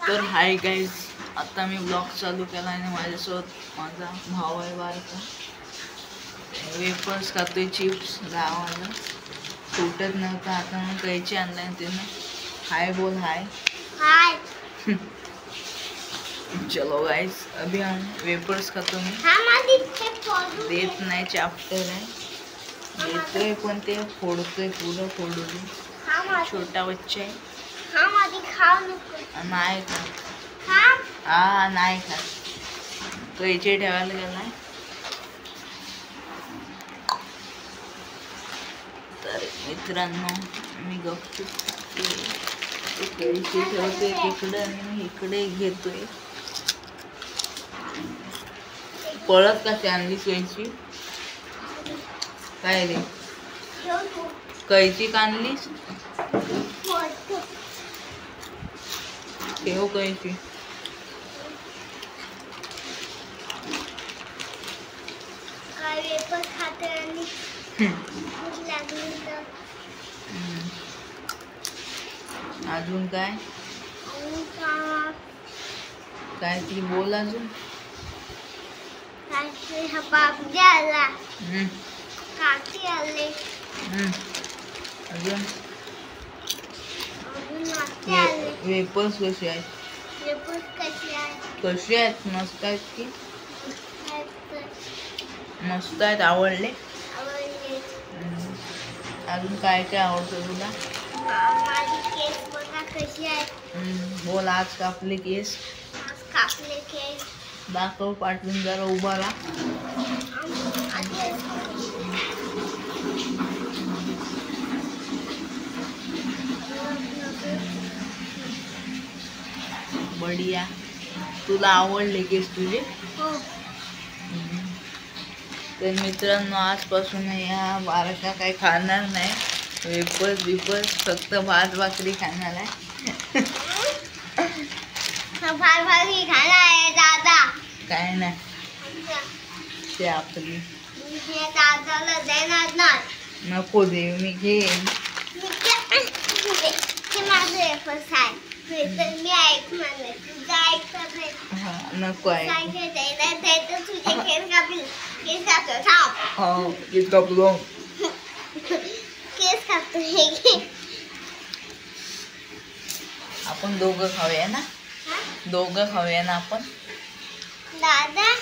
तर hi guys, आता मी blog चालू केला आणि माझ्यासोबत माझा भाऊ आहे बारका. वेफर्स खातोय, चिप्स गावाला फुटत नव्हता आता मग कैची आणलाय तिनं. हाय बोल, हाय हाय. चलो गाइस, अभी हम वेफर्स खातो मी. देत नाही, चॅप्टर आहे. देतोय पण ते फोडतोय, पुढं फोडू दे. छोटा बच्चा आहे. नाही खात. हा नाही खात. कैचे ठेवायला गेलाय. तर मित्रांनो, मी गपचूप कैची ठेवते तिकडे आणि मी इकडे घेतोय. पळत का आणली कैची? काय रे, कैची काढलीस? ठेव कैची. अजून काय काय ती बोल अजून. अजून वेपर्स कसे आहेत? कसे आहेत? मस्त आहेत की? मस्त आहेत. आवडले? अजून काय काय आवडतं तुला? बोल. आज कापले केस. दाखव, पाठवून जरा उभा राहा. बढिया. तुला आवडले केस तुझे? तर मित्रांनो, आजपासून या बारका काही खाणार नाही. वेपर्स बिपर्स, फक्त भात भाकरी खाणार आहे. काय नाही, ते आपली नको दे, मी घेईन. नको आहे. आपण दोघं खाऊया ना? दोघं खाऊया ना आपण? दादा,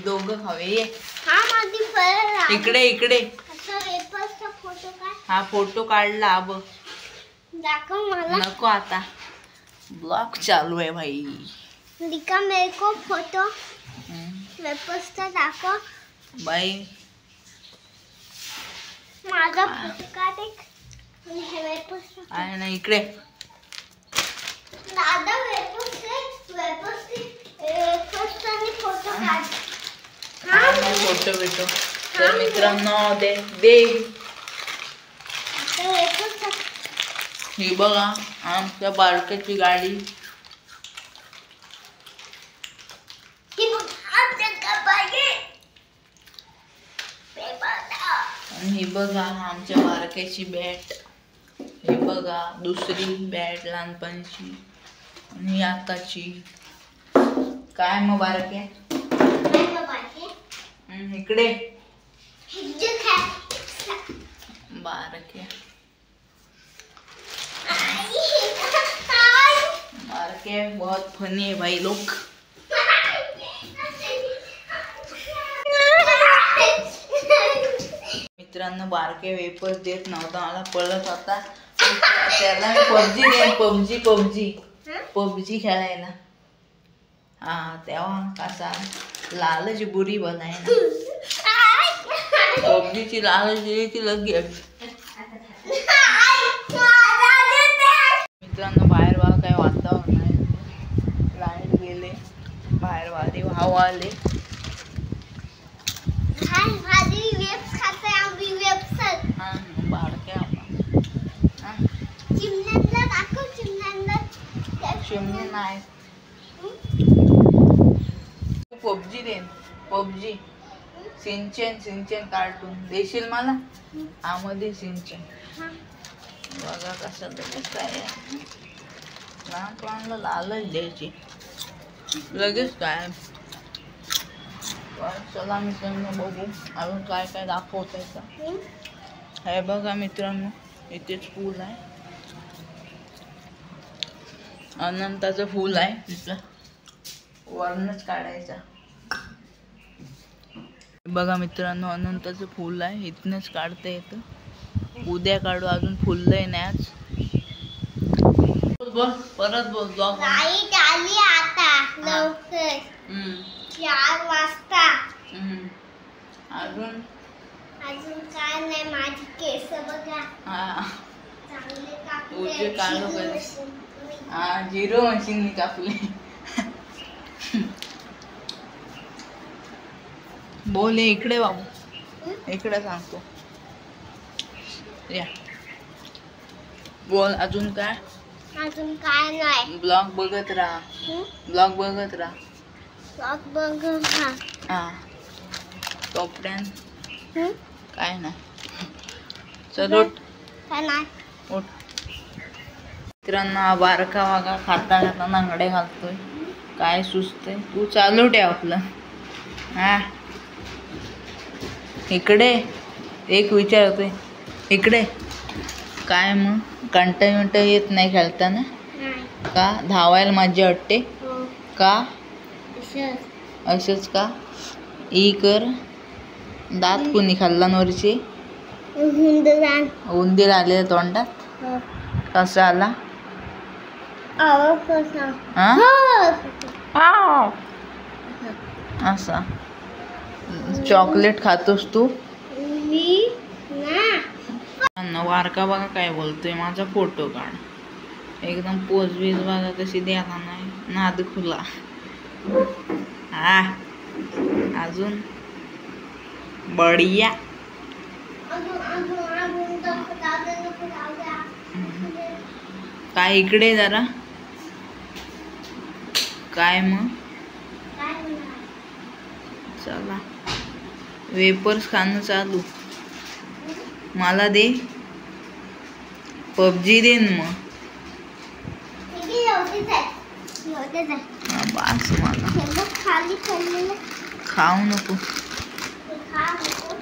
दोघं खाऊया. इकडे इकडे हा फोटो काढला बघ. दाखव मला. नको, आता ब्लॉग चालू आहे भाई. दिखा मेरे को फोटो. वेपर्स का दाखव बाई. माझा फोटो काढ एक. आहे ना इकडे. दादा, वेपर्स फोटो काढ. फोटो भेटो. तर मित्रांनो, दे ही बघा आमच्या बारक्याची गाडी. आणि ही बघा आमच्या बारक्याची बॅट. हे बघा दुसरी बॅट लहानपणची आणि आताची. काय मग बारक्या? इकडे बारक्या. बारक्या बहुत फनी है भाई लोग. मित्रांनो, बारके वेपर्स देत नव्हता मला, पळत होता. त्याला पबजी दे. पबजी खेळायला. हा, तेव्हा कसा लालच बुरी बनाय ना. पबजीची लालच दिली की लगेच. मित्रांनो, बाहेर बघा काय वातावरण आहे. लाईट गेले, बाहेर वारे भाव आले. चिमणी नाही. पबजी दे. पबजी सिंचन कार्टून देशील मला? हा मध्ये सिंचन बघा कसं लगेच काय लहानपणाला लालच द्यायची लगेच काय. चला मित्रांनो बघू अजून काय काय दाखवतायचं. हे बघा मित्रांनो इथेच फूल आहे, अनंताचं फूल आहे तिथं वरनच काढायचा. बघा मित्रांनो अनंताचं फूल आहे इथनच काढता येतं. उद्या काढू अजून फुललंय नाही आज. बोल परत बोल. लाईट आली आता लवकर 4 वाजता. अजून काय नाही. माझी केस बघा चांगले कापले. झिरो मशीननी कापले. बोल इकडे बाबू इकडे सांगतो या. बोल अजून काय नाही. ब्लॉग बघत राहा. हा तोपर्यंत काय नाही. चल उठ. उठ. मित्रांनो बारका वागा खाता नांगडे घालतोय. काय सुचतंय तू चालू ठेव आपलं. हा इकडे एक विचारतोय इकडे काय मग कंटाळा येत नाही खेळताना का? धावायला मजा वाटते का? असंच का? ई कर. दात कुणी खाल्ला नवरीचे? उंदीर आले तोंडात. कसं आला? असा चॉकलेट खातोस तू? वारका बघा काय बोलतोय. माझा फोटो काढ एकदम पोज बीज बघा कशी द्यायला नाही. नाद खुला. हा अजून बढिया. काय इकडे जरा काय मग. चला वेपर्स खाणं चालू. मला दे पबजी दे मग. बास मला खाऊ नको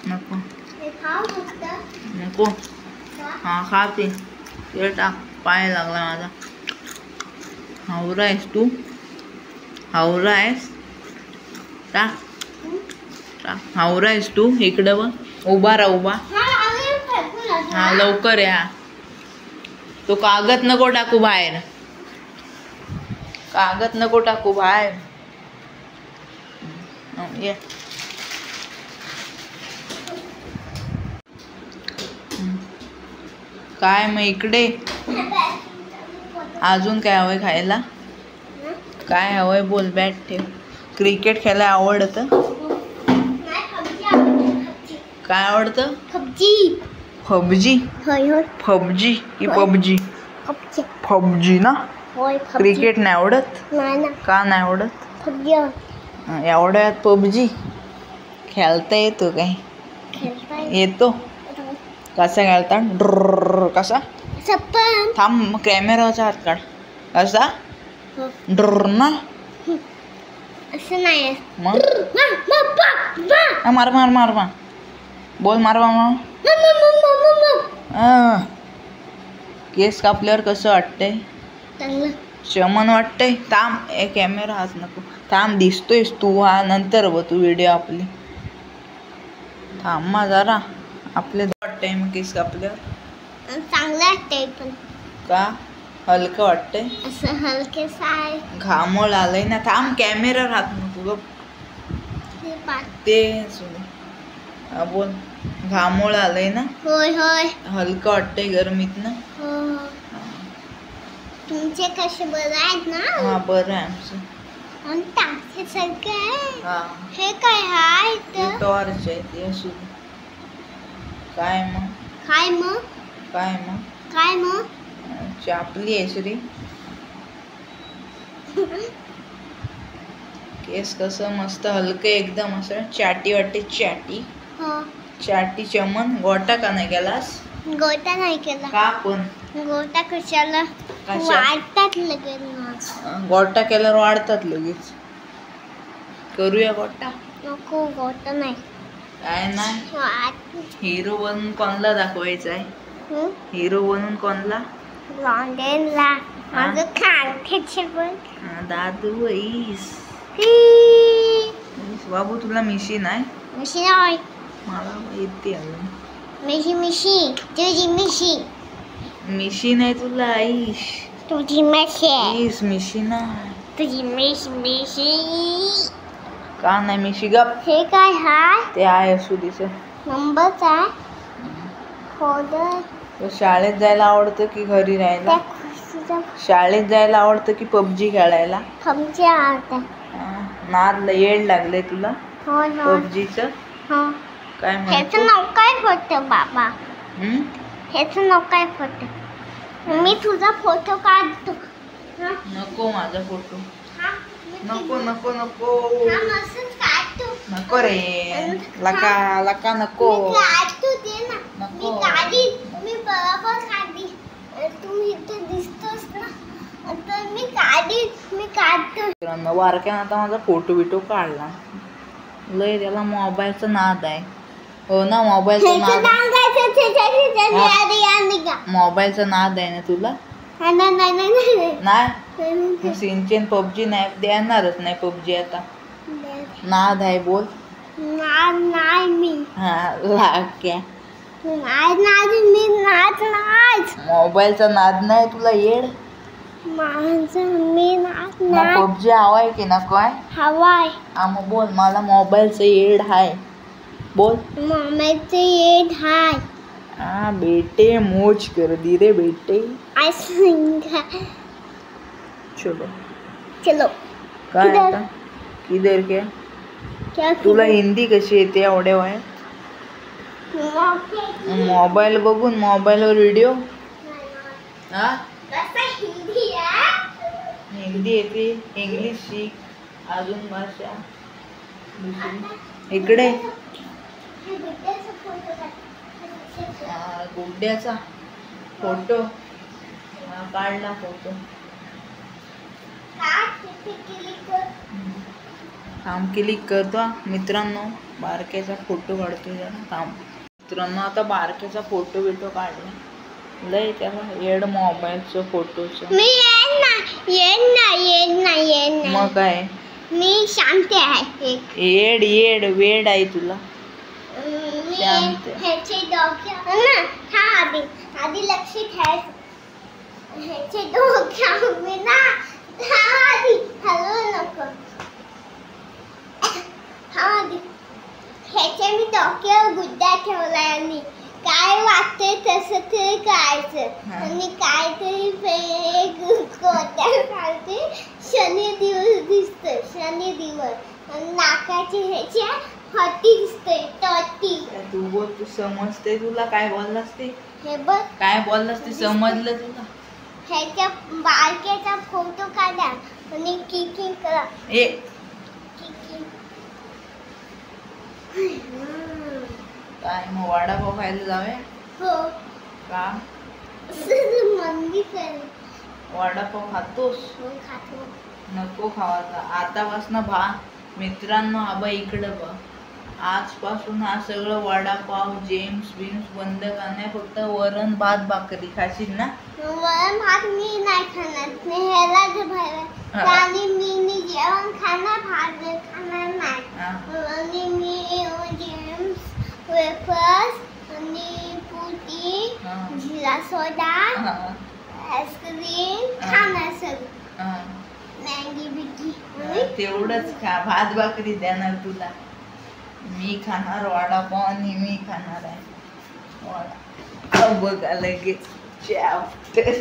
नको नको. हा खा ते टाक. पाय लागला माझा. हावरा आहेस तू? हावरा आहेस? टाक टाक. हावरा आहेस तू? इकडं बघ. उभा राहा उभा. हा लवकर या. तो कागद नको टाकू बाहेर. कागद नको टाकू बाहेर. ये काय मग इकडे अजून काय हवंय खायला? काय हवंय बोल. बॅट ठेव. क्रिकेट खेळायला आवडतं? काय आवडतं? पबजी. पबजी की पबजी? पबजी ना. क्रिकेट नाही आवडत का? नाही आवडत. एवढ्यात पबजी खेळता येतो काय? येतो. कसा खेळता? ड्र कसा? थांब कॅमेराचा हात काढ. कसा? ड्र ना. असं नाही मग मार मार मार मार. बोल मारवा मग. केस कापल्यावर कसं वाटतंय? चमन वाटतंय. थांब कॅमेरा हात नको. थांब दिसतोयस तू. हा नंतर बघ तू व्हिडिओ आपली. थांब मा जरा. आपले वाटतंय मग केस कापल्यावर? चांगलं वाटतंय पण का? हलकं वाटतंय. असं हलकेस आहे. घामोळ आलंय ना. थांब कॅमेरा हात नको ते बोल. घामोळ आलंय ना. होय होय. हलकं वाटतंय गरमीत ना. तुमचे कसे बरं आहेत ना? हा बरं आहे आमचं. हे सगळं आहे. हा हे काय आहे? टॉर्च आहे ते. असू काय मग. काय मग काय मग काय मग चापली आहे श्री. केस कसं मस्त हलकं एकदम असं चाटी वाटते चाटी हो चाटी चमन. गोटा का नाही केलास? गोटा नाही केला. का पण? गोटा कशाला वाढतात लगेच ना. गोटा केल्यावर वाढतात लगेच. करूया गोटा? नको गोटा नाही. काय नाही. वाढ. हिरो बनून कोणला दाखवायचा आहे? हिरो बनून कोणला? लॉन्डेनला. माझं खांद्याचे पण दादू वईस. बाबू तुला मिशी नाही? मिशी नाही मला माहिती अजून. मिशी तुझी मिशी. मिशी नाही तुला आईश. तुझी मिशी. मिशी नाही. तुझी मिशी. का नाही मिशी? गप. हे काय हाय? ते आहे असू दिस. नंबरच आहे. फोल्डर. तर शाळेत जायला आवडतं की घरी राहायला? शाळेत जायला आवडतं की पबजी खेळायला? पबजी आवडतं. नाद येड लागले तुला पबजीचं? काय ह्याचं नाव काय होतं बाबा? ह्याचं नाव काय होतं? मी तुझा फोटो काढतो. नको माझा फोटो. नको नको नको नको रे. लका लका नको नको. मी बरोबर काढी. तुम्ही इथे दिसतोस ना तर मी काढतो. बारक्यानं आता माझा फोटो बिटो काढला. लय त्याला मोबाईलचा नाद आहे. हो ना मोबाईलचा नाद. मोबाईलचा नाद आहे ना तुला? नाही सिंचन पबजी नाही देणारच नाही. पबजी आता नाद आहे बोल. नाही मी हा लाक्या. मी मोबाईलचा नाद नाही तुला येड. मी पबजी हवाय की नको आहे? हवाय. मग बोल मला मोबाईलचं येड हाय बोल. मोबाईलचं येड हाय. बेटे मौज कर दी रे बेटे. चलो चलो. काय आता? किधर क्या? तुला हिंदी कशी येते एवढ्या वयात? मोबाईल बघून मोबाईलवर व्हिडिओ. हिंदी येते. इंग्लिश शिक. अजून भाषा दुसरी. इकडे गुड्ड्याचा फोटो काढला. फोटो थांब क्लिक करतो. मित्रांनो बारक्याचा फोटो काढतो जरा थांब. मित्रांनो आता बारक्याचा फोटो बिटो काढला. लय त्याला येड मोबाईलचं फोटोचं. मग काय? मी शांत आहे. येड येड वेड आहे तुला. शांत. ह्याचे डोक्यावर आधी लक्ष ठेवायचं. ह्याचे डोक्यावर मी ना आधी हलवू नको. ह्याच्या मी डोक्यावर गुड्डा ठेवलाय आणि काय वाटतंय तसं ते करायचं. आणि काहीतरी गोट्या काढते. शनी दिवस दिसतोय. शनी दिवस आणि नाकाची ह्याच्या हत्ती दिसतोय. टॉटी. तू बोल. तू समजते तुला काय बोललास ते? हे बघ काय बोललास ते समजलं तुला? ह्याच्या बारक्याचा फोटो काढा आणि किकिंग करा. काय मग वडापाव खायला जाऊया? हो. का? वडापाव खातोस? खातो. नको खावाचा आतापासून भा. मित्रांनो आबा इकडं बघ. आजपासून हा सगळं वडापाव जेम्स बिम्स बंद करणार. फक्त वरण भात भाकरी खाशील ना? वरण भात मी नाही खाणार. आणि मी जेवण खाणार. भात खाणार नाही. आणि मी जेम्स वेफर्स आणि पुटी जिरा सोडा आईस्क्रीम खाणार सगळं. मॅगी बिगी तेवढंच खा. भात भाकरी देणार तुला. मी खाणार वडापाव आणि मी खाणार आहे वडा. बघा लगेच चॅप्टर.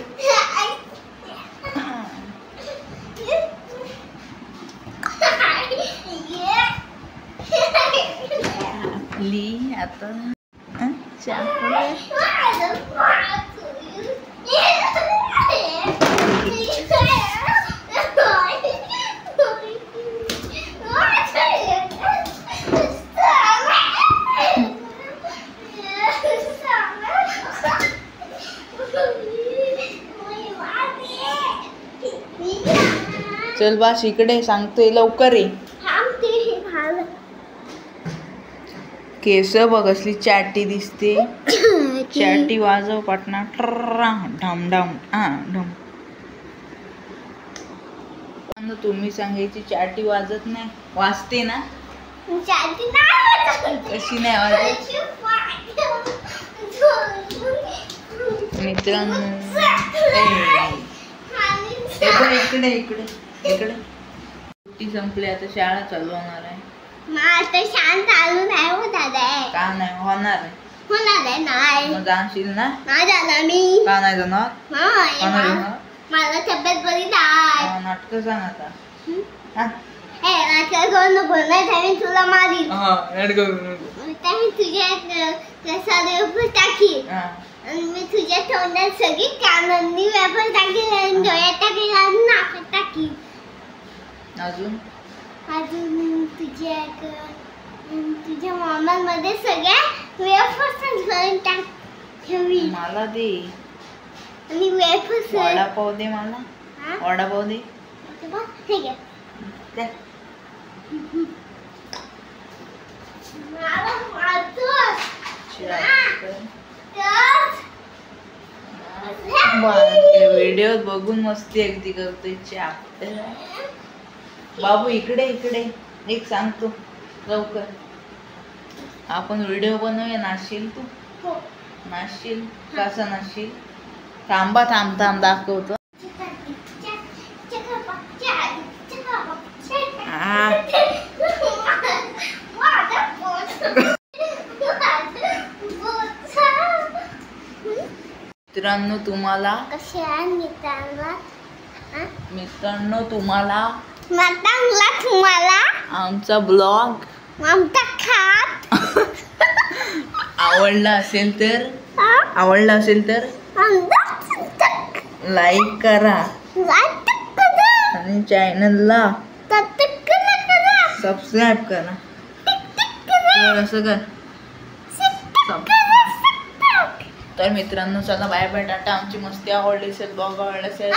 आपली आता चल बस इकडे सांगतोय लवकर ये. केस बघ असली चाटी दिसते. चाटी वाजव पटना ढम ढम ढम. तुम्ही सांगायची चाटी वाजत नाही. वाजते ना. कशी नाही वाजत मित्रांनो. इकडे इकडे इकडे सुट्टी संपली आता शाळा चालू होणार आहे. चालू नाही होत आहे. का नाही होणार आहे. होणार आहे नाही. मग जाशील ना. नाही जाणार मी. का नाही जाणार. मला तब्येत बरी नाही. नाटक सांग आता. नाटक करू नको नाही तुला मारी. मी तुझ्या वेफर टाकी आणि मी तुझ्या तोंडात सगळी कानांनी वेफर टाकी आणि डोळ्यात टाकी आणि नाकात टाकी. अजून अजून तुझ्या मामांमध्ये सगळ्या वेफर्स घालून टाक ठेवी. मला दे. आणि वेफर्स वडापाव दे मला. वडापाव दे. ठीक आहे. व्हिडिओ बघून मस्ती अगदी करतोय. चाप बाबू इकडे इकडे एक सांगतो लवकर. आपण व्हिडिओ बनवूया. नाचशील तू. नाचशील. कसं नाचशील. थांबा थांब थांब दाखवतो. मित्रांनो तुम्हाला आमचा ब्लॉग आवडला असेल तर लाईक करा आणि चॅनलला सबस्क्राईब करा. असं कर. तर मित्रांनो चला बाय बाय टाटा. आमची मस्ती आवडली असेल ब्लॉग आवडला असेल